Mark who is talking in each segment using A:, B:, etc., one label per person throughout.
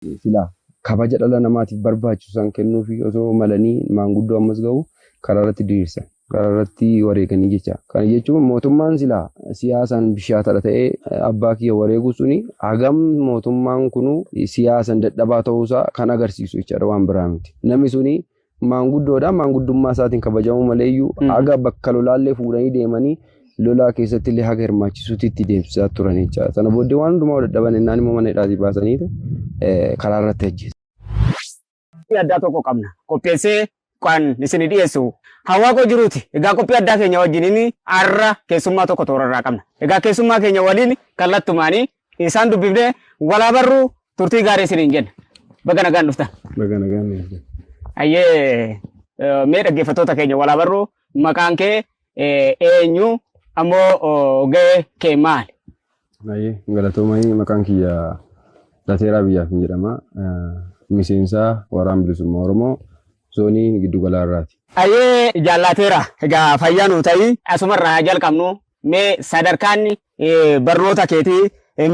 A: Sila kabaja dhala namaatiif barbaachisan kennuufi osoo malanii maanguddoo ammas ga'u karaa irratti diriirsan. Karaa irratti wareeganii jecha. Kana jechuun mootummaan sila siyaasaan bishaatadha ta'ee abbaa kiyya wareegu suni hagam mootummaan kunu siyaasan dadhabaa ta'uusaa kan agarsiisu jechaadha waan biraa miti. Namni suni maanguddoodha maanguddummaa isaatiin kabajamuu maleeyyuu haga bakka lolaallee fuudhanii deemanii lolaa keessatti illee haga hirmaachisuutti itti deemsisaa turan jechaadha. Sana booddee waan hundumaa dadhaban innaan immoo mana hidhaatii baasanii karaa irratti ajjeesu.
B: Addaa tokko qabna. Qopheessee kan isin dhiyeessu hawaaqoo jiruuti. Egaa qophii addaa keenya wajjiniin har'a keessummaa tokko toorarraa qabna. Egaa keessummaa keenya waliin kallattumaanii isaan dubbifnee walaa barruu turtii gaarii isiniin jenna. Baga nagaan dhuftan.
A: Baga nagaan.
B: Ayyee mee dhaggeeffattoota keenya walaa barruu maqaan kee eenyu ammoo gahee kee maali?
A: Ayyee galatoomanii maqaan kiyya Lateeraa Biyyaaf jedhama. Miseensa waraana bilisummaa Oromoo zoonii giddu galaa irraati.
B: Ayyee jaallateera. Egaa fayyaa nuu ta'ii asumarraa jalqabnu mee sadarkaan barnoota keetii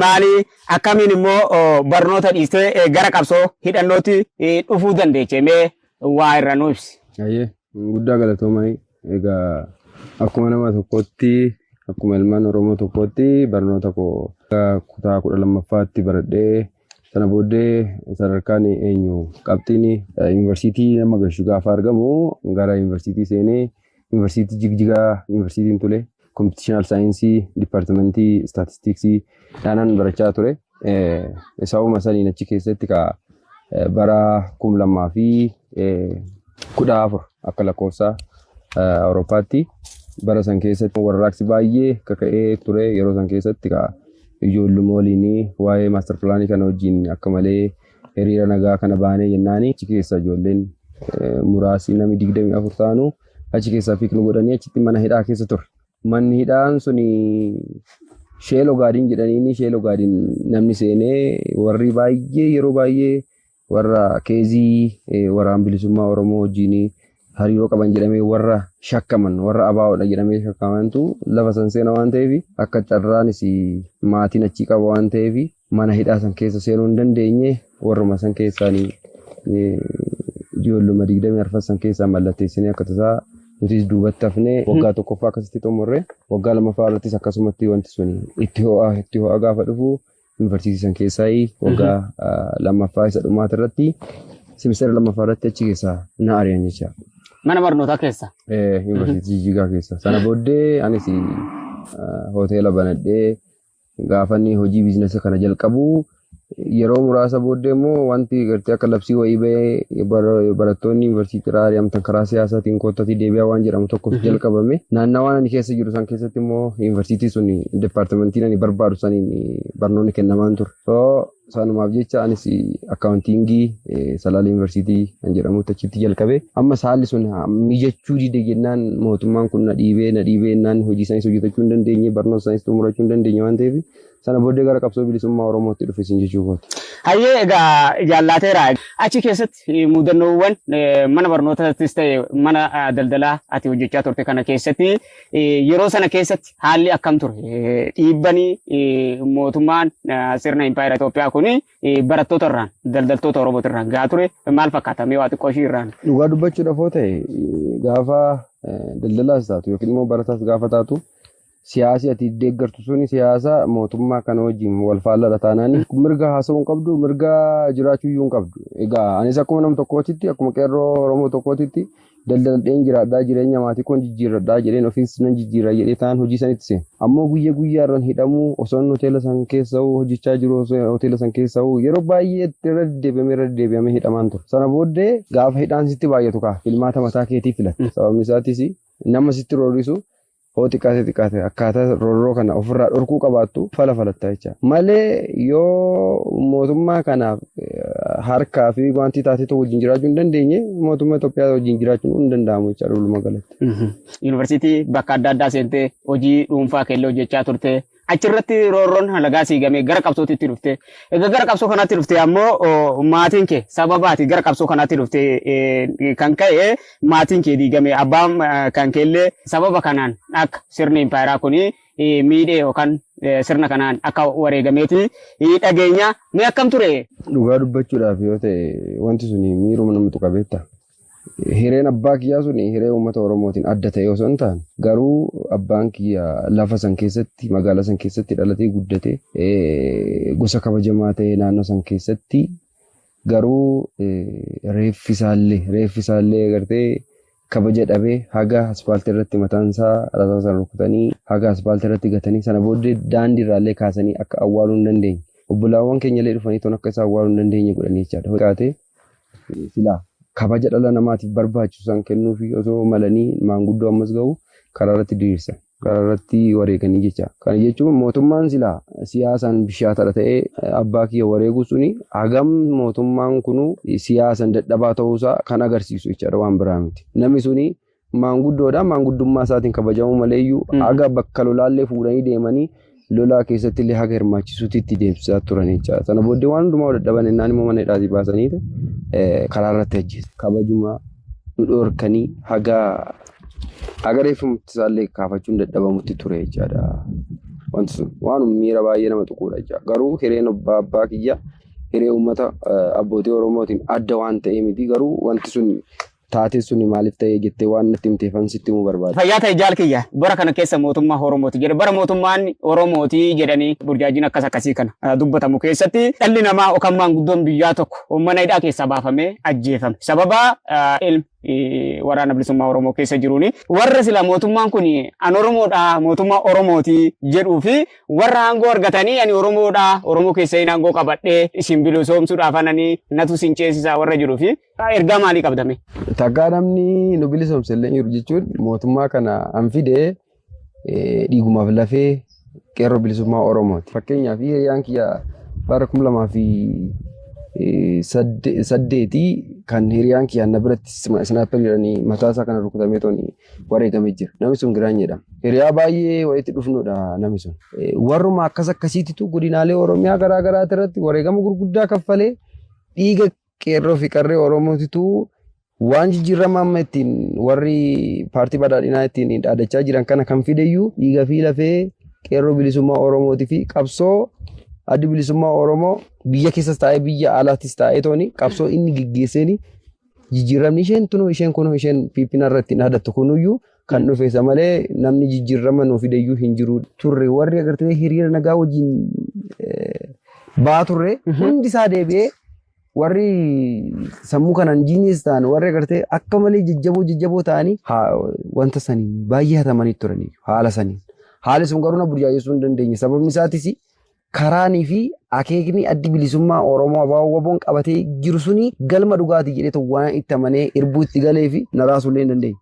B: maali akkamiin immoo barnoota dhiistee gara qabsoo hidhannootti dhufuu dandeeche mee waa irra nuu ibsi.
A: Ayyee guddaa galatoomanii egaa akkuma nama tokkotti akkuma ilmaan Oromoo tokkotti barnoota koo kutaa 12ffaatti baradhee sana booddee sadarkaan eenyu qabxiin yuunivarsiitii nama gashu gaafa argamu gara yuunivarsiitii seenee yuunivarsiitii Jigjigaa yuunivarsiitiin tole kompitiishinaal saayinsii dipaartimentii istaatistiksii dhaanaan barachaa ture. Isaa'uma saniin achi keessatti bara 2014 akka lakkoofsa Awurooppaatti bara san keessatti warraaqsi baay'ee kaka'ee ture. Yeroo san keessatti ijoolluma waliin waa'ee maaster pilaanii kana wajjin akka malee hiriira nagaa kana baanee jennaani achi keessa ijoolleen muraasni namni 24 ta'anu achi keessaa fiignu godhanii achitti mana hidhaa keessa ture. Manni hidhaan suni sheeloo gaadiin jedhanii sheeloo gaadiin namni seenee warri baay'ee yeroo baay'ee warra keezii waraana bilisummaa Oromoo wajjin hariiroo qaban jedhamee warra shakkaman warra abaawoodha jedhamee shakkamantu lafa san seena waan ta'eef akka carraanis maatiin achi qaba waan ta'eef mana hidhaa san keessa seenuu hin dandeenye warruma san keessaanii ijoolluma 24 san keessaa mallatteessinee akka tasaa nutis duubatti hafnee waggaa tokkoffaa akkasitti xumurre waggaa lammaffaa irrattis akkasumatti wanti sun itti ho'a gaafa dhufu yuunivarsiitii san keessaa waggaa lammaffaa isa dhumaata irratti simisteera lammaffaa irratti achi keessaa na ari'an jecha.
B: Mana barnootaa keessa?
A: Yuunivarsiitii Jijjigaa keessa. Sana booddee anis hoteela banadhee gaafanni hojii biizinasii kana jalqabu yeroo muraasa booddee immoo wanti gartee akka labsii wayii bahee barattoonni yuunivarsiitii irraa ari'amtan karaa siyaasaatiin koottatii deebi'aa waan jedhamu tokkotu jalqabame. Naannawaan ani keessa jiru san keessatti immoo yuunivarsiitii sun dipaartimentiin ani barbaadu saniin barnoonni kennamaan ture. Sanumaaf jecha anis akkaawuntiingii Salaala yuunivarsiitii kan jedhamutti achitti jalqabe. Amma haalli sun mijachuu dide jennaan mootummaan kun na dhiibee jennaan hojii saayinsii hojjetachuu hin dandeenye barnoota saayinsii xumurachuu hin dandeenye waan ta'eef sana booddee gara qabsoo bilisummaa Oromootti dhufe sin jechuu kooti.
B: Hayyee egaa jaallateera. Achi keessatti muudannoowwan mana barnootaattis ta'e mana daldalaa ati hojjechaa turte kana keessatti yeroo sana keessatti haalli akkam ture? Dhiibbanii mootummaan sirna impaayera Itoophiyaa kuni barattoota irraan daldaltoota Oromoota irraan gaa ture maal fakkaata mee waa xiqqoo ishii irraan?
A: Dhugaa dubbachuudhaaf yoo ta'e gaafa daldalaas taatu yookiin immoo barataas gaafa taatu siyaasi ati deeggartu suni siyaasa mootummaa kana wajjin wal faallaa taanaan mirga haasawuu qabdu mirga jiraachuu iyyuu qabdu. Egaa anis akkuma nama tokkootitti akkuma qeerroo Oromoo tokkootitti daldaladheen jiraadhaa jireenya maatii koon jijjiirradhaa jedheen ofiis nan jijjiirra jedhee ta'an hojii sanitti seena. Ammoo guyyaarraan hidhamuu osoon hoteela san keessa hojjechaa jiru hoteela san keessa yeroo baay'ee irra deddeebi'amee hidhamaan ture. Sana booddee gaafa hidhaan sitti baay'atu filmaata mataa keetii filatta. Sababni isaatis nama sitti roorrisu xiqqaate akkaataa roorroo kana ofirraa dhorkuu qabaattu falattaa jecha. Malee yoo mootummaa kanaaf harkaa fi wanti taatee tokko wajjin jiraachuu hin dandeenye mootummaa Itoophiyaa wajjin jiraachuun hin danda'amu jecha dhuluma galatti.
B: Yuunivarsiitii bakka adda addaa seentee hojii dhuunfaa keelloo hojjechaa turte. Achirratti roorroon halagaa siigamee gara qabsootitti dhufte. Egaa gara qabsoo kanaatti dhufte ammoo maatiin kee sababaati gara qabsoo kanaatti dhufte kan ka'e maatiin kee diigame abbaan kan keellee sababa kanaan akka sirni impaayeraa kuni miidhee yookaan sirna kanaan akka wareegameeti dhageenya mee akkam ture?
A: Dhugaa dubbachuudhaaf yoo ta'e wanti suni miiruma namatti qabeetta. Hireen abbaa kiyyaa suni hiree uummata Oromootiin adda ta'e osoo hin taane garuu abbaan kiyyaa lafa san keessatti magaalaa san keessatti dhalatee guddate gosa kabajamaa ta'e naannoo san keessatti garuu reeffisaallee agartee kabaja dhabee haga asfaaltii irratti mataan isaa rasaasaan rukutanii haga asfaaltii irratti gatanii sana booddee daandii irraallee kaasanii akka awwaaluu hin dandeenye obbolaawwan keenya illee dhufanii toon akka isa awwaaluu hin dandeenye godhanii jechaadha. Qaatee silaa kabaja dhala namaatiif barbaachisu san kennuufi osoo malanii maanguddoo ammas ga'u karaa irratti diriirsan. Karaa irratti wareeganii jecha. Kana jechuun mootummaan silaa siyaasaan bishaatadha ta'ee abbaa kiyya wareeguu suni hagam mootummaan kunu siyaasan dadhabaa ta'uusaa kan agarsiisu jechaadha waan biraa miti. Namni suni maanguddoodha maanguddummaa isaatiin kabajamuu maleeyyuu haga bakka lolaallee fuudhanii deemanii lolaa keessatti illee haga hirmaachisuutti itti deemsisaa turan jechaadha. Sana booddee waan hundumaa dadhaban innaan immoo mana hidhaatii baasanii karaa irratti ajjeesu. Kabajuma nu dhoorkanii haga reeffumti isaallee kaafachuun dadhabamutti ture jechaadha. Wanti sun waan miira baay'ee nama tuquudha jechaadha. Garuu hireen abbaa kiyya hiree uummata abbootii Oromootiin adda waan ta'ee miti garuu wanti sun taatee suni maaliif ta'ee jettee waan natti himteefan sitti himuu barbaada. Fayyaa ta'e jaal kiyya bara kana keessa mootummaa Oromooti jedhe bara mootummaan Oromooti jedhanii burjaajiin akkas akkasii kana dubbatamu keessatti dhalli namaa yookaan maanguddoon biyyaa tokko mana hidhaa keessaa baafamee ajjeefame. Sababa ilmi waraana bilisummaa Oromoo keessa jiruuni warra sila mootummaan kun an Oromoodha mootummaa Oromooti jedhuu fi warra aangoo argatanii ani Oromoodha Oromoo keessa hin aangoo qabadhee isin bilisoomsuudhaaf ananii natu sin ceesisaa warra jiruu fi ergaa maalii qabdame? Taggaa namni nu bilisoomsellee jiru jechuun mootummaa kana an fidee dhiigumaaf lafee qeerroo bilisummaa Oromooti. Fakkeenyaaf hiriyaan kiyya bara 2008 kan hiriyaan kiyya na biratti snaaper jedhanii mataa isaa kana rukutamee tooni wareegamee jira. Namni sun Giraany jedhama. Hiriyaa baay'ee walitti dhufnudha namni sun. Warruma akkas akkasiititu godinaalee Oromiyaa garaa garaa irratti wareegama gurguddaa kaffalee dhiiga qeerroo fi qarree Oromootitu waan jijjiirama amma ittiin warri paartii badhaadhinaa ittiin dhaadachaa jiran kana kan fideyyuu dhiiga fi lafee qeerroo bilisummaa Oromootii fi qabsoo addi bilisummaa Oromoo biyya keessas taa'ee biyya alaattis taa'ee tooni qabsoo inni gaggeesseni jijjiiramni isheen tunoo isheen kunoo isheen piipina irratti dhaadattu kunuyyuu kan dhufeessa malee namni jijjiirama nuu fideyyuu hin jiru turre warri agartee hiriira nagaa wajjin baa turre hundi isaa deebi'ee warri sammuu kanaan jiiniis ta'an warri agartee akka malee jajjaboo ta'anii wanta sanii baay'ee hatamanii turanii haala sanii. Haali sun garuu na burjaajessuu hin dandeenye sababni isaatis karaanii fi akeekni addi bilisummaa Oromoo abaawwaboon qabatee jiru suni galma dhugaatii jedhee waan itti amanee irbuu itti galee fi na raasuullee hin dandeenye.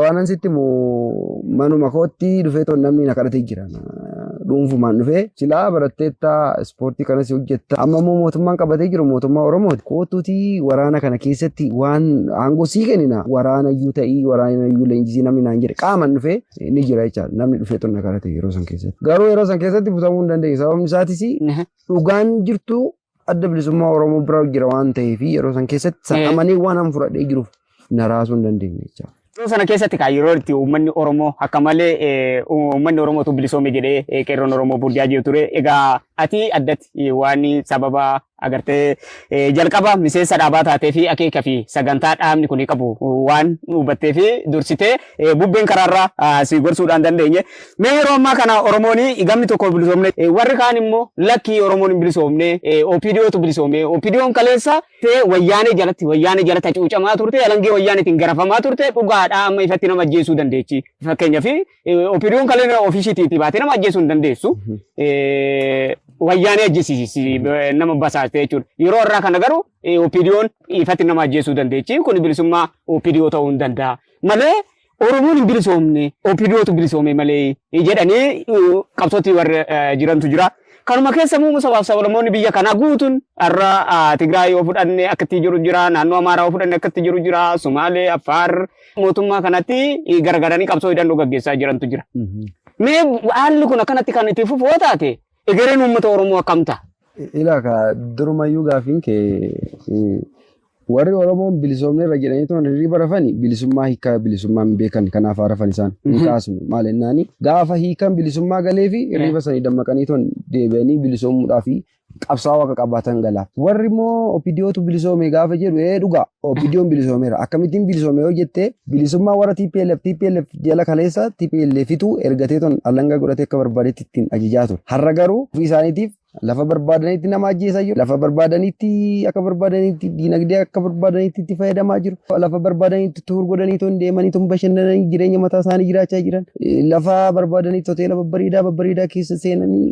A: Waan ansitti manuma kootti dhufee toon namni na kadhatee jira. Dhuunfumaan dhufee silaa baratteetta ispoortii kanas hojjetta. Amma immoo mootummaan qabatee jiru mootummaa Oromooti. Kootuuti waraana kana keessatti waan aangoo sii kennina. Waraana iyyuu ta'ii waraana iyyuu leenjisii namni naan jedhe qaaman dhufee ni jira jechaadha. Namni dhufee toon na kadhate yeroo san keessatti. Garuu yeroo san keessatti butamuu hin dandeenye. Sababni isaatis dhugaan jirtu adda bilisummaa Oromoo bira jira waan ta'eef yeroo san keessatti sa'amanii waan an fudhadhee jiruuf na raasuu hin dandeenye jechaadha. Sana keessatti kan yeroo itti uummanni Oromoo akka malee uummanni Oromootu bilisoome jedhee qeerroon Oromoo burjaajee ture. Egaa ati addatti waan sababa agartee jalqaba miseensa dhaabaa taatee fi akeeka fi sagantaa dhaabni kun qabu waan hubattee fi dursitee bubbeen karaarraa si gorsuudhaan dandeenye. Mee yeroo ammaa kana Oromoon gamni tokko bilisoomne warri kaan immoo lakkii Oromoon hin bilisoomne OPDOtu bilisoome. OPDOon kaleessa wayyaanee jalatti hacuucamaa turte alangee wayyaaneetiin garafamaa turte dhugaadhaa amma ifatti nama ajjeesuu dandeechi. Fakkeenyaaf OPDOon kaleessa ofiishiitiitti baatee nama ajjeesuu hin dandeessu. Wayyaanee ajjeesisi nama basaastee jechuudha. Yeroo irraa kana garuu OPDOon ifatti nama ajjeesuu dandeechi. Kun bilisummaa OPDO ta'uu hin danda'a. Malee Oromoon hin bilisoomne OPDOtu bilisoome malee jedhanii qabsootti warra jirantu jira. Kanuma keessa immoo sabaaf sablammoonni biyya kanaa guutuun har'a Tigraay yoo fudhanne akkatti jiru jira, naannoo Amaaraa yoo fudhanne akkatti jiru jira, Somaalee, Affaar mootummaa kanatti gargaaranii qabsoo hidhannoo gaggeessaa jirantu jira. Mee haalli kun akkanatti kan itti fufuu taate egereen uummata Oromoo akkam ta'a? Ilaa durumayyuu gaafiin kee warri Oromoon bilisoomne irra jedhanii toon hirriba rafani bilisummaa hiikaa bilisummaa hin beekan kanaaf rafan isaan hin kaasnu maal ennaani gaafa hiikan bilisummaa galee fi hirriba sanii dammaqanii toon deebi'anii bilisoomuudhaaf qabsaa'aa akka qabaatan galaaf warri immoo opidiyootu bilisoome gaafa jedhu dhugaa opidiyoon bilisoomeera akkamittiin bilisoome yoo jettee bilisummaa warra TPLF jala kaleessa TPLFitu ergatee toon allanga godhatee akka barbaadetti ittiin ajajaa ture har'a garuu ofii isaaniitiif lafa barbaadanitti nama ajjeesaa jiru lafa barbaadanitti akka barbaadanitti diinagdee akka barbaadanitti itti fayyadamaa jiru lafa barbaadanitti tuur godhanii toon deemanii toon bashannananii jireenya mataa isaanii jiraachaa jiran lafa barbaadanitti hoteela babbariidaa keessa seenanii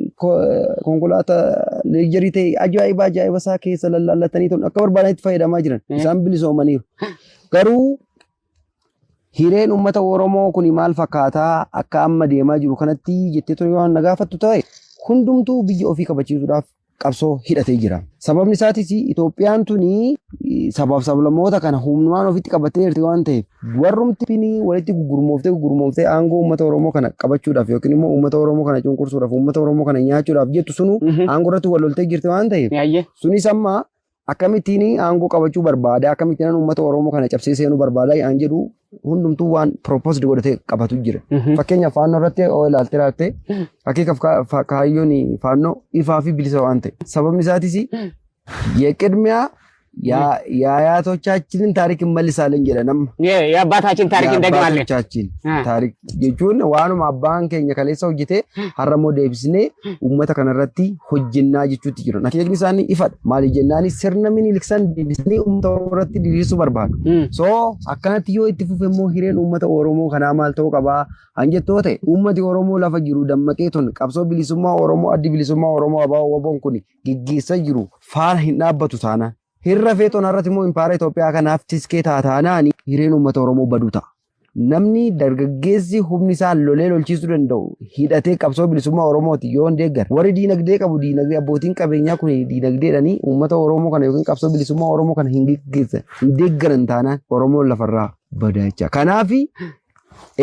A: konkolaataa leejarii ta'e ajaa'iba isaa keessa lallaallatanii toon akka barbaadanitti fayyadamaa jiran isaan bilisoomaniiru garuu hireen uummata Oromoo kun maal fakkaataa akka amma deemaa jiru kanatti jettee toon yoo na gaafattu ta'e hundumtuu biyya ofii kabachiisuudhaaf qabsoo hidhatee jira. Sababni isaatis Itoophiyaan tuni sabaaf sablammoota kana humnaan ofitti qabattee jirti waan ta'eef warrumti pini walitti gurgurmooftee aangoo uummata Oromoo kana qabachuudhaaf yookiin immoo uummata Oromoo kana cunqursuudhaaf uummata Oromoo kana nyaachuudhaaf jettu sunu aangoo irratti wal loltee jirti waan ta'eef sunis amma akkamittiin aangoo qabachuu barbaada akkamittiin uummata Oromoo kana cabsee seenuu barbaada aan jedhu hundumtuu waan proposed godhatee qabatu jira. Fakkeenyaaf faannoo irratti oo ilaaltee raatte hakikaaf kaayyoon faannoo ifaa fi bilisa waan ta'e. Sababni isaatis የቅድሚያ የአያቶቻችንን ታሪክ እንመልሳለን ጀለንም
B: የአባታችን ታሪክ እንደግማለን
A: የአባቶቻችን ታሪክ jechuun waanuma abbaan keenya kaleessa hojjete har'ammoo deebisnee uummata kanarratti hojjennaa jechuutti jira. Akeekni isaanii ifadha. Maali jennaani sirna miniliksan deebisnee uummata Oromootti diriirsuu barbaadu. So akkanatti yoo itti fufe immoo hireen uummata Oromoo kanaa maal ta'uu qabaa hanjettoo ta'e uummati Oromoo lafa jiru dammaqee tun qabsoo bilisummaa Oromoo addi bilisummaa Oromoo ABO'n kun gaggeessaa jiru faana hin dhaabbatu taana. Hirra feetoon irratti immoo impaara Itoophiyaa kanaaf tiskee taataanaani hireen uummata Oromoo baduu ta'a. Namni dargaggeessi humni isaa lolee lolchiisuu danda'u hidhatee qabsoo bilisummaa Oromooti yoo deeggar warri diinagdee qabu diinagdee abbootiin qabeenyaa kun diinagdeedhanii uummata Oromoo kana yookiin qabsoo bilisummaa Oromoo kana hin deeggaran taanaan Oromoon lafarraa badaa jecha. Kanaaf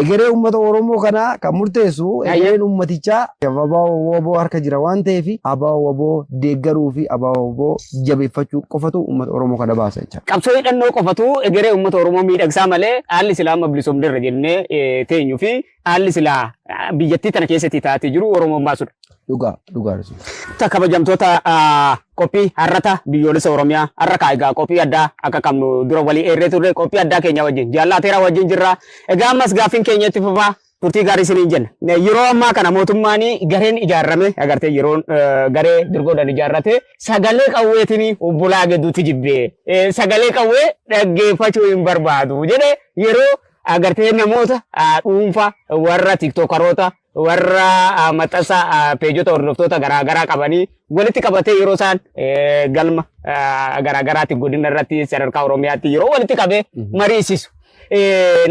A: egeree uummata Oromoo kana kan murteessu egereen uummatichaa ABO harka jira waan ta'eef ABO deeggaruu fi ABO jabeeffachuu qofatu uummata Oromoo kana baasa jecha.
B: Qabsoo hidhannoo qofatu egeree uummata Oromoo miidhagsaa malee haalli silaa amma bilisoomneerra jennee teenyuu fi haalli silaa biyyattii tana keessatti taatee jiru Oromoon baasudha.
A: Dhugaa.
B: Kabajamtoota qophii har'ata biyyoolessa Oromiyaa har'a kaa'igaa qophii addaa akka qabnu dura walii eerree turre qophii addaa keenya wajjin jaallateera wajjin jirra. Egaa ammas gaaffiin keenya itti fufaa turtii gaarii isiniin jenna. Yeroo ammaa kana mootummaan gareen ijaarame agartee yeroo garee dirgoodhaan ijaarrate sagalee qawweetiin obbolaa gidduutti jibbee sagalee qawwee dhaggeeffachuu hin barbaadu jedhee yeroo agartee namoota dhuunfaa warra tiktookaroota warra maxxansa peejota hordoftoota garaagaraa qabanii walitti qabatee yeroo isaan galma garaagaraatti godina irratti sadarkaa Oromiyaatti yeroo walitti qabee mariisisu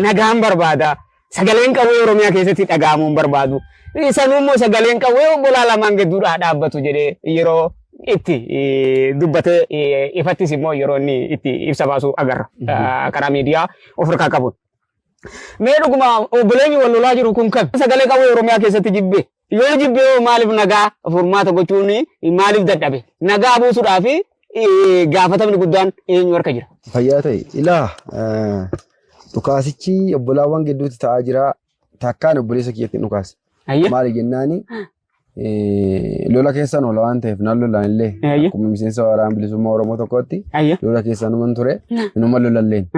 B: nagaan barbaada. Sagaleen qawwee Oromiyaa keessatti dhaga'amuu hin barbaadu. Sanuu immoo sagaleen qawwee obbolaa lamaan gidduudhaa dhaabbatu jedhee yeroo itti dubbatee ifattis immoo yeroo inni itti ibsa baasu agarra karaa miidiyaa of harkaa qabuun. Mee dhuguma obboleenyi wal lolaa jiru kun kan sagalee qawwee Oromiyaa keessatti jibbee yoo jibbee maaliif nagaa furmaata gochuun maaliif dadhabe nagaa buusuudhaa fi gaafatamni guddaan eenyu harka jira.
A: Fayyaa ta'e ilaa dhukaasichi obbolaawwan gidduutti ta'aa jira takkaan obboleessa kiyyatti dhukaase. Maali jennaani lola keessan oola waan ta'eef naan lolaan illee akkuma miseensa waraana bilisummaa Oromoo tokkotti lola keessan numan ture inuma lolalleen.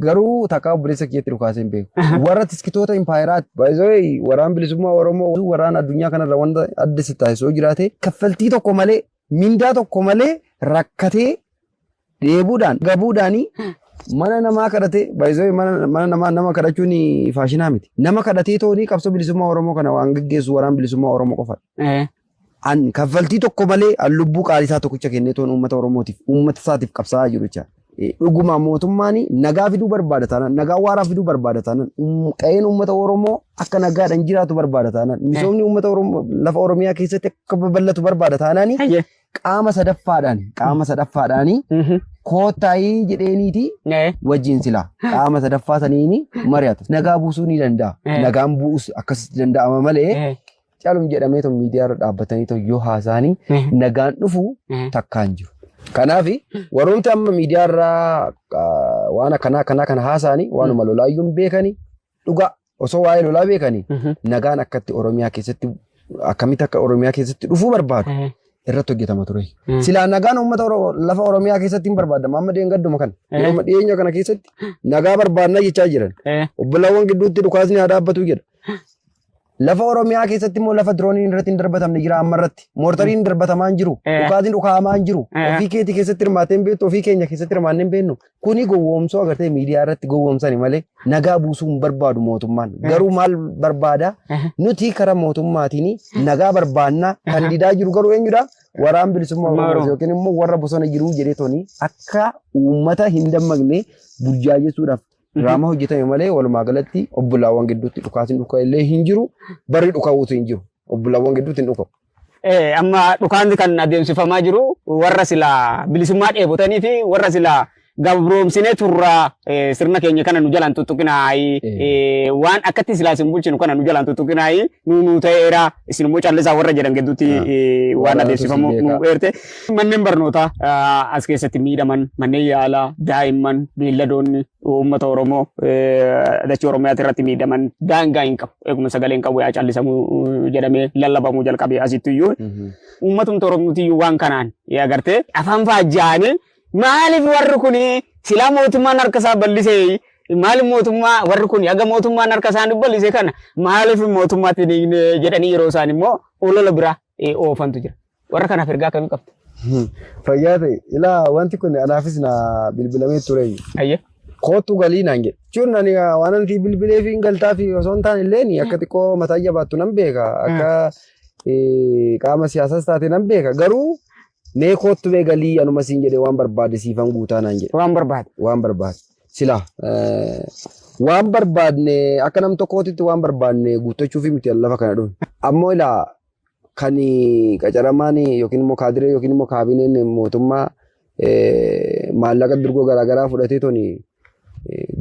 A: Garuu takkaa obboleessa kiyyatti dhukaasee hin beeku. Warra tiskitoota impaayiraatti baay'ee waraana bilisummaa Oromoo waraana addunyaa kanarra wanta adda isa taasisuu jiraate kaffaltii tokko malee mindaa tokko malee rakkatee deebuudhaan gabuudhaanii mana namaa kadhatee baay'ee mana namaa nama kadhachuun faashinaa miti. Nama kadhatee toonii qabsoo bilisummaa Oromoo kana waan gaggeessu waraana bilisummaa Oromoo qofadha. An kaffaltii tokko malee lubbuu qaalisaa tokkicha kennee toon uummata Oromootiif uummata isaatiif qabsaa'aa jiru jecha. Dhuguma mootummaan nagaa fiduu barbaada taanaan nagaa waaraa fiduu barbaada taanaan qe'een uummata Oromoo akka nagaadhaan jiraatu barbaada taanaan misoomni uummata Oromoo lafa Oromiyaa keessatti akka babal'atu barbaada taanaan qaama sadaffaadhaan koottaayii jedheeniiti wajjin silaa qaama sadaffaa saniini mari'atu nagaa buusuu ni danda'a nagaan bu'us akkasitti danda'ama malee caalum jedhamee miidiyaa irra dhaabbatanii yoo haasa'anii nagaan dhufu takkaan jiru. Kanaafi warroonni amma miidiyaarraa waan kana haasa'anii waanuma lolaayyuun beekanii dhugaa osoo waa'ee lolaa beekanii nagaan akkatti Oromiyaa keessatti akkamitti akka Oromiyaa keessatti dhufuu barbaadu irratti hojjetama ture. Silaa nagaan uummata lafa Oromiyaa keessatti hin barbaadamu amma deengadduma kana yeroo dhiyeenya kana keessatti nagaa barbaadna jechaa jiran obbolaawwan gidduutti dhukaasni haa dhaabbatu jedha. Lafa Oromiyaa keessatti immoo lafa dirooniin irratti hin darbatamne jira amma irratti moortariin darbatamaa hin jiru dhukaasni dhukaamaa hin jiru ofii keetii keessatti hirmaattee hin beektu ofii keenya keessatti hirmaannee hin beeknu kuni gowwoomsoo agartee miidiyaa irratti gowwoomsani malee nagaa buusuu hin barbaadu mootummaan garuu maal barbaada nuti karaa mootummaatiin nagaa barbaannaa kan didaa jiru garuu eenyudha waraan bilisummaa Oromoo yookiin immoo warra bosona jiru jedhee toni akka uummata hin dammaqne burjaajessuudhaaf Rama hojjetame malee walumaa galatti obbolaawwan gidduutti dhukaasni dhukaa illee hin jiru barri dhukaa'uutu hin jiru obbolaawwan gidduutti hin dhukaa'u.
B: Amma dhukaanni kan adeemsifamaa jiru warra silaa bilisummaa dheebotanii fi warra silaa gabroomsinee turraa sirna keenya kana nu jalaan tuttuqinaayi waan akkatti silaa isin bulchinu kana nu jalaan tuttuqinaayi nu ta'eera isin immoo callisaa warra jedhan gidduutti waan adeemsifamu nu eerte. Manneen barnootaa as keessatti miidhaman manneen yaalaa daa'imman beelladoonni uummata Oromoo dachee Oromiyaatti irratti miidhaman daangaa hin qabu eeguma sagaleen qabu yaa callisamu jedhamee lallabamuu jalqabee asitti iyyuu uummatumti Oromootti iyyuu waan kanaan agartee afaan faajjaanii maaliif warri kun silaa mootummaan harka isaa bal'isee maaliif mootummaa warri kun haga mootummaan harka isaanii bal'isee kana maaliif mootummaatti jedhanii yeroo isaan immoo olola biraa oofantu jira warra kanaaf ergaa akkamii qabdu.
A: Fayyaa ta'e ilaa wanti kun anaafis na bilbilamee ture.
B: Ayyee.
A: Kootu galii naan jedhe. Jechuun ani waan anti bilbilee fi galtaa fi osoo hin taane illee akka xiqqoo mataa jabaattu nan beeka akka qaama siyaasaas taate nan beeka garuu mee kootu bee galii anuma siin jedhee waan barbaade siifan guutaa naan jedhe.
B: Waan barbaade.
A: Waan barbaade. Silaa waan barbaadne akka nam tokkootitti waan barbaadne guuttachuu fi miti lafa kana dhufe. Ammoo ilaa kan qacaramaan yookiin immoo kaadiree yookiin immoo kaabineen mootummaa maallaqa birgoo garaagaraa fudhatee toni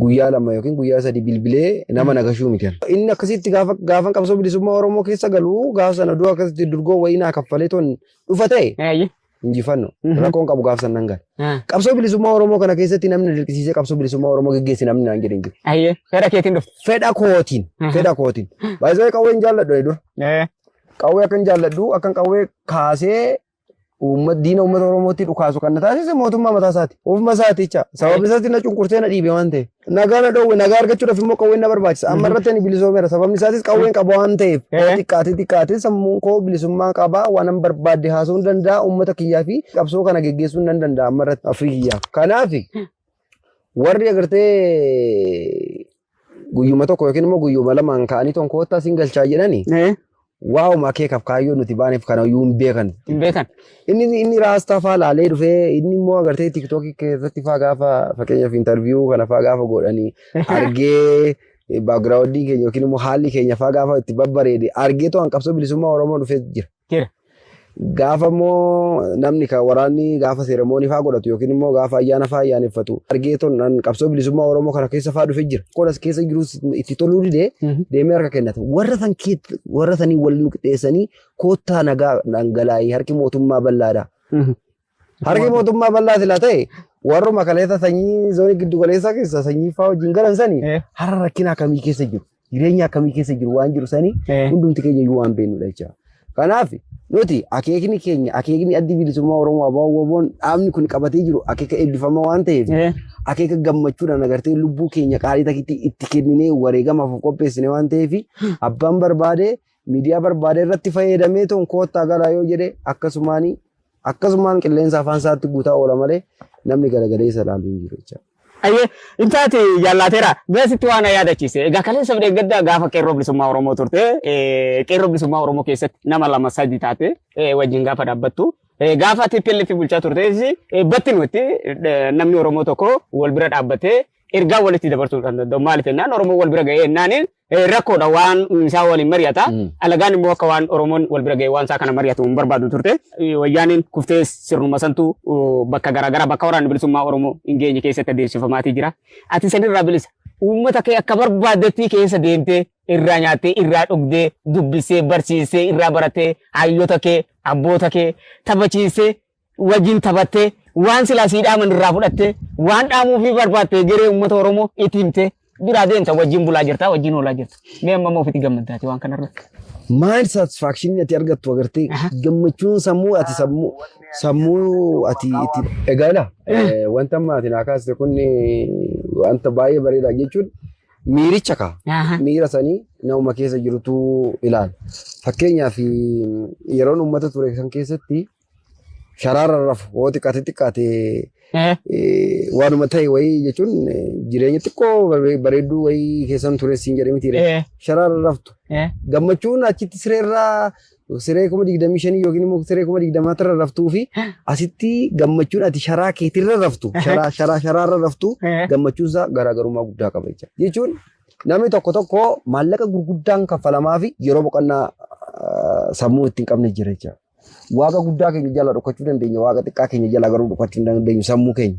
A: guyyaa lama yookiin guyyaa sadii bilbilee nama nagashuu miti. Inni akkasitti gaafa qabsoo bilisummaa Oromoo keessa galu gaafa sana du'a akkasitti durgoo wayii naa kaffalee ton dhufa ta'e injifannoo rakkoon qabu gaafa sana nan gala. Qabsoo bilisummaa Oromoo kana keessatti namni dirqisiisee qabsoo bilisummaa Oromoo geggeesse namni naan jedhe hin jiru.
B: Fedha keetiin dhufu.
A: Fedha kootiin. Baay'ee qawween jaalladhu dur. Qawwee akkan jaalladhu akkan qawwee kaasee diina uummata Oromootti dhukaasu kan taasise mootummaa mataa isaati. Ofuma isaaticha. Sababni isaatti na cunqursee na dhiibe waan ta'eef. Nagaa na dhoowwe nagaa argachuudhaaf immoo qawween na barbaachisa. Amma irratti ani bilisoomeera. Sababni isaatis qawween qaba waan ta'eef. Xiqqaatee sammuun koo bilisummaa qaba waan an barbaadde haasa'uu danda'a uummata kiyyaa fi qabsoo kana geggeessuu nan danda'a amma irratti Afriikiyyaaf. Kanaaf warri agartee guyyuma tokko yookiin immoo guyyuma lamaan ka'anii tonkoottaa siin galchaa jedhani. Waaw makeekaaf kaayyoo nuti baaneef kana iyyuu hin beekan.
B: Hin beekan.
A: Inni raastaa faa laalee dhufee inni immoo agartee tiktookii keessatti faa gaafa fakkeenyaaf intarviyuu kana faa gaafa godhanii argee baagiraawundii keenya yookiin immoo haalli keenya faa gaafa itti babbareede argee to'an qabsoo bilisummaa Oromoo dhufee jira. Gaafa immoo namni kan waraanni gaafa seeramoonii faa godhatu yookiin immoo gaafa ayyaana faa ayyaaneffatu argee to'an qabsoo bilisummaa Oromoo kana keessa faa dhufee jira. Qodas keessa jirus itti toluu didee deemee harka kennata. Warra sanii waliin qixxeessanii koottaa nagaa dhangalaa'ii harki mootummaa bal'aadha. Harki mootummaa bal'aa sila ta'e warruma kaleessa sanyii zoonii giddu galeessaa keessa sanyii faa wajjin galan sanii har'a rakkina akkamii keessa jiru jireenya akkamii keessa jiru waan jiru sanii hundumti keenya iyyuu waan beeknudha jecha. Kanaaf nuti akeekni addi bilisummaa Oromoo abaaboon dhaabni kun qabatee jiru akeeka eebbifama waan ta'eef akeeka gammachuudhaan agartee lubbuu keenya qaalii takkitti itti kenninee wareegamaaf qopheessine waan ta'eef abbaan barbaade miidiyaa barbaade irratti fayyadamee ton koottaa galaa yoo jedhe akkasumaan qilleensa afaan isaatti guutaa oola malee namni garagalee isa ilaaluu hin jiru jecha.
B: Ayyee intaati jaallateera beesitti waan yaadachiise egaa kaleessa fidee gaddaa gaafa qeerroo bilisummaa Oromoo turte qeerroo bilisummaa Oromoo keessatti nama lama sadii taate wajjin gaafa dhaabbattu gaafa TPLF bulchaa turtes batti nuti namni Oromoo tokko wal bira dhaabbatee ergaa walitti dabarsuu kan danda'u maaliif jennaan Oromoo wal bira ga'ee ennaan rakkoodha waan isaa waliin mari'ata alagaan immoo akka waan Oromoon wal bira ga'ee waan isaa kana mari'atu hin barbaadu turte wayyaaniin kuftee sirnuma santu bakka garaagaraa bakka waraanni bilisummaa Oromoo hin geenye keessatti adeemsifamaatii jira ati sanirraa bilisa uummata kee akka barbaaddetti keessa deemtee irraa nyaattee irraa dhugdee dubbisee barsiisee irraa baratee hayyoota kee abboota kee taphachiisee wajjin taphattee waan silaa sii dhaaman irraa fudhattee waan dhaamuu fi barbaattee garee uummata Oromoo itti himtee biraa deemta wajjin bulaa jirta wajjin oolaa jirta. Mee amma moo ofitti gammaddaati waan kanarratti.
A: Maal satisfaction ati argattu agartee gammachuun sammuu ati itti egaala. Wanta amma ati naa kaasite kun wanta baay'ee bareedaa jechuun miiricha kaa. Miira sanii nama keessa jirutu ilaala. Fakkeenyaaf yeroon uummata ture kan keessatti sharaara rafu hoo xiqqaate waanuma ta'e wayii jechuun jireenya xiqqoo bareedduu wayii keessan ture siin jedhee miti sharaara raftu. Gammachuun achitti sireerraa siree 25 yookiin immoo siree 20 irra raftuu fi asitti gammachuun ati sharaa keetirra raftu sharaarra raftu gammachuun isaa garaagarummaa guddaa qaba jechuun namni tokko maallaqa gurguddaan kaffalamaa fi yeroo boqonnaa sammuu ittiin qabne jira jechuudha. Waaqa guddaa keenya jala dhokachuu dandeenya waaqa xiqqaa keenya jala garuu dhokachuu dandeenya sammuu keenya.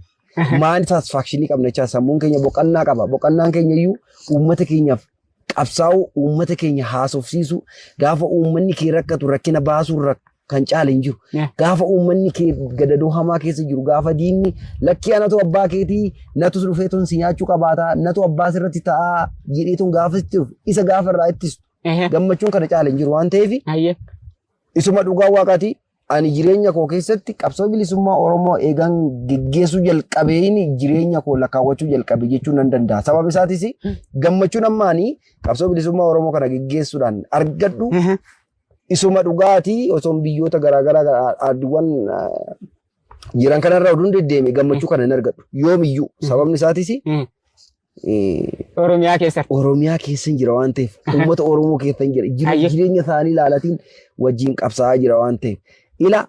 A: Maal satisfakshinii qabna jecha sammuun keenya boqonnaa qaba. Boqonnaan keenya iyyuu uummata keenyaaf qabsaa'u uummata keenya haasofsiisu gaafa uummanni kee rakkatu rakkina baasuu kan caale hin jiru. Gaafa uummanni kee gadadoo hamaa keessa jiru gaafa diinni lakkii anatu abbaa keetii natu dhufeetuun si nyaachuu qabaata natu abbaa sirratti ta'aa jedheetuun gaafa isa gaafa irraa ittistu gammachuun kana caale hin jiru waan ta'eef isuma dhugaa waaqaati. Ani jireenya koo keessatti qabsoo bilisummaa Oromoo eegan geggeessuu jalqabeen jireenya koo lakkaawwachuu jalqabe jechuu nan danda'a. Sababni isaatis gammachuun ammaanii qabsoo bilisummaa Oromoo kana geggeessuudhaan argadhu isuma dhugaatii osoo biyyoota garaagaraa adduuwwan jiran kanarraa oduun deddeeme gammachuu kana hin argadhu. Yoomiyyuu sababni isaatis Oromiyaa keessa jira waan ta'eef uummata Oromoo keessa jira jireenya isaanii ilaalatiin wajjin qabsaa'aa jira waan ta'eef. Ila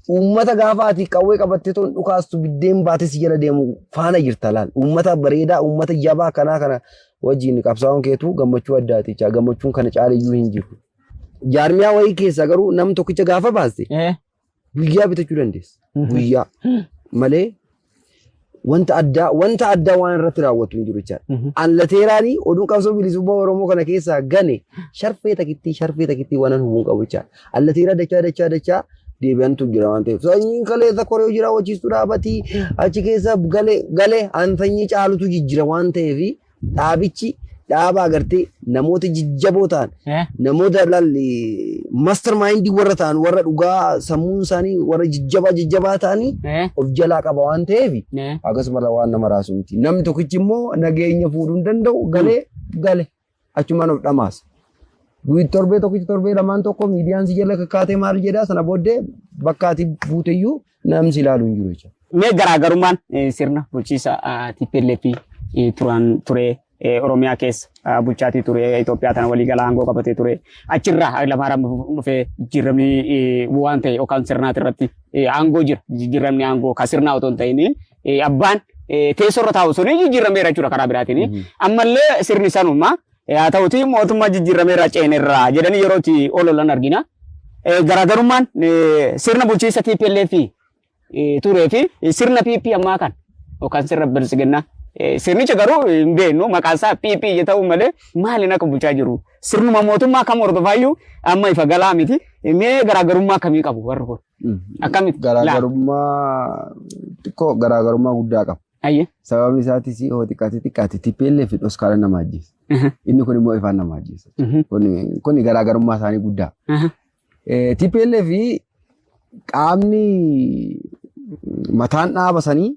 A: uummata gaafa ati qawwee qabattee toon dhukaastu biddeen baates jala deemu faana jirta laal. Uummata bareedaa uummata jabaa kana wajjin qabsaa'uun keetu gammachuu addaati. Gammachuun kana caalayyuu hin jiru. Jaarmiyaa wayii keessa garuu nam tokkicha gaafa baaste guyyaa bitachuu dandeessa. Guyyaa malee wanta addaa waan irratti raawwatu hin jiru jechaadha. Anlateeraanii oduun qabsoo bilisummaa Oromoo kana keessaa gane sharfee takittii waan hubuun qabu jechaadha. Anlateeraa dachaa deebi'antu jira waan ta'eef sanyiin kaleessa koree jira wachiistu dhaabatii achi keessa galee sanyii caalutu jijjira waan ta'eef dhaabichi dhaaba agartee namoota jijjaboo ta'an namoota master maayindii warra ta'an warra dhugaa sammuun isaanii warra jijjabaa ta'anii of jalaa qaba waan ta'eef akkasuma waan nama raasu miti. Namni tokkichi immoo nageenya fuudhuu hin danda'u galee achumaan of dhamaasa. Torbee lamaan tokko miidiyaan si jala kakkaatee maal jedhaa sana booddee bakka ati buuteyyuu namni ilaalu hin jiru jechuudha.
B: Mee garaagarummaan sirna bulchiisa TPLF ture Oromiyaa keessa bulchaatii ture Itoophiyaa tana walii galaa aangoo qabatee ture achirraa lamaaraan dhufee jijjiiramni waan ta'e yookaan sirnaati irratti aangoo jira jijjiiramni aangoo ka sirnaa otoo hin ta'in abbaan teessorra taa'u suni jijjiirameera jechuudha karaa biraatiin ammallee sirni sanuma yaa ta'uti mootummaa jijjiirameera ceenerraa jedhanii yerootti ololan argina. Garaagarummaan sirna bulchiisa TPLF turee fi sirna PP ammaa kan yookaan sirna bilisiginnaa sirnicha garuu hin beeknu maqaan isaa PP ta'uu malee maaliin akka bulchaa jiru sirnuma mootummaa kam hordofaayyuu amma ifa galaa miti. Mee garaagarummaa akkamii qabu warri kun akkamitti?
A: Garaagarummaa guddaa qaba. Sababni isaatis yoo xiqqaate TPLF dhoskaala nama ajjeesa. Inni kun immoo ifaan nama ajjeesa. Kun garaagarummaa isaanii guddaa. TPLF qaamni mataan dhaaba sanii